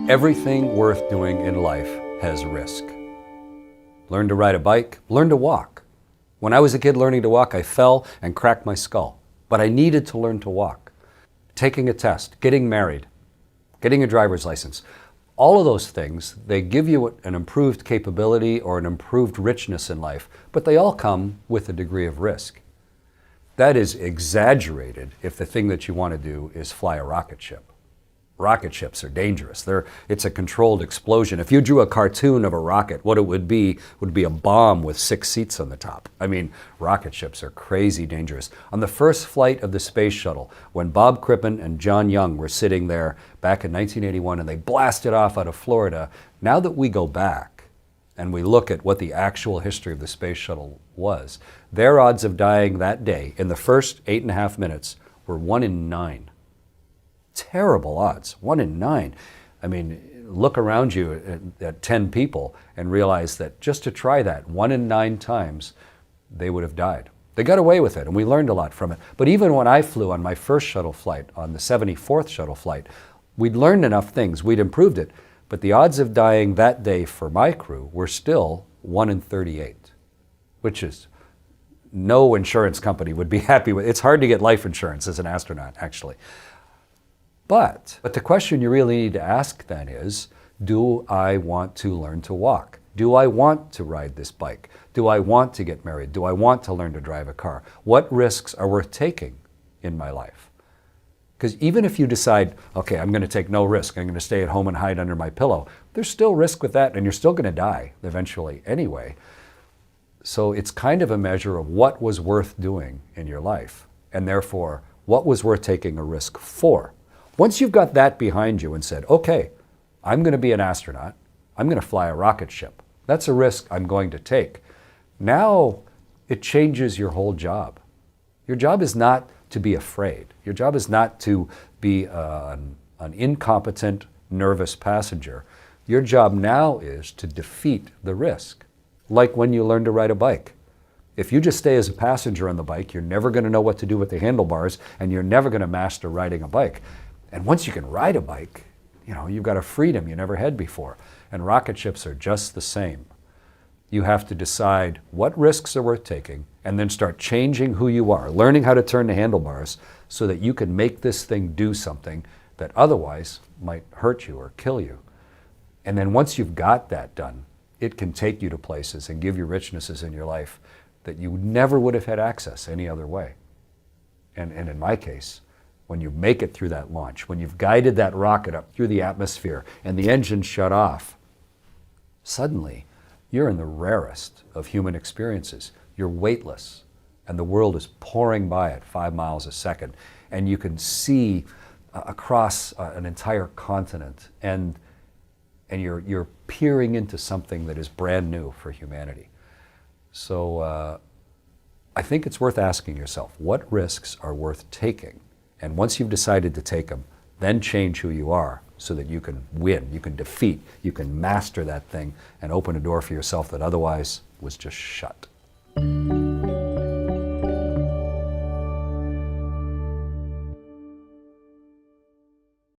Everything worth doing in life has risk. Learn to ride a bike, learn to walk. When I was a kid learning to walk, I fell and cracked my skull, but I needed to learn to walk. Taking a test, getting married, getting a driver's license, all of those things, they give you an improved capability or an improved richness in life, but they all come with a degree of risk. That is exaggerated if the thing that you want to do is fly a rocket ship. Rocket ships are dangerous. It's a controlled explosion. If you drew a cartoon of a rocket, what it would be a bomb with 6 seats on the top. I mean, rocket ships are crazy dangerous. On the first flight of the space shuttle, when Bob Crippen and John Young were sitting there back in 1981 and they blasted off out of Florida, now that we go back and we look at what the actual history of the space shuttle was, their odds of dying that day in the first 8.5 minutes were 1 in 9. Terrible odds, 1 in 9. I mean, look around you at 10 people and realize that just to try that 1 in 9 times, they would have died. They got away with it, and we learned a lot from it. But even when I flew on my first shuttle flight, on the 74th shuttle flight, we'd learned enough things, we'd improved it, but the odds of dying that day for my crew were still 1 in 38, which is no insurance company would be happy with. It's hard to get life insurance as an astronaut, actually. But the question you really need to ask then is, do I want to learn to walk? Do I want to ride this bike? Do I want to get married? Do I want to learn to drive a car? What risks are worth taking in my life? Because even if you decide, okay, I'm going to take no risk, I'm going to stay at home and hide under my pillow, there's still risk with that, and you're still going to die eventually anyway. So it's kind of a measure of what was worth doing in your life, and therefore, what was worth taking a risk for. Once you've got that behind you and said, okay, I'm going to be an astronaut, I'm going to fly a rocket ship, that's a risk I'm going to take. Now it changes your whole job. Your job is not to be afraid. Your job is not to be an incompetent, nervous passenger. Your job now is to defeat the risk, like when you learn to ride a bike. If you just stay as a passenger on the bike, you're never going to know what to do with the handlebars, and you're never going to master riding a bike. And once you can ride a bike, you've got a freedom you never had before. And rocket ships are just the same. You have to decide what risks are worth taking and then start changing who you are, learning how to turn the handlebars so that you can make this thing do something that otherwise might hurt you or kill you. And then once you've got that done, it can take you to places and give you richnesses in your life that you never would have had access any other way. And in my case, when you make it through that launch, when you've guided that rocket up through the atmosphere and the engines shut off, suddenly you're in the rarest of human experiences. You're weightless, and the world is pouring by at 5 miles a second, and you can see across an entire continent, and you're peering into something that is brand new for humanity. So I think it's worth asking yourself, what risks are worth taking? And once you've decided to take them, then change who you are so that you can win, you can defeat, you can master that thing and open a door for yourself that otherwise was just shut.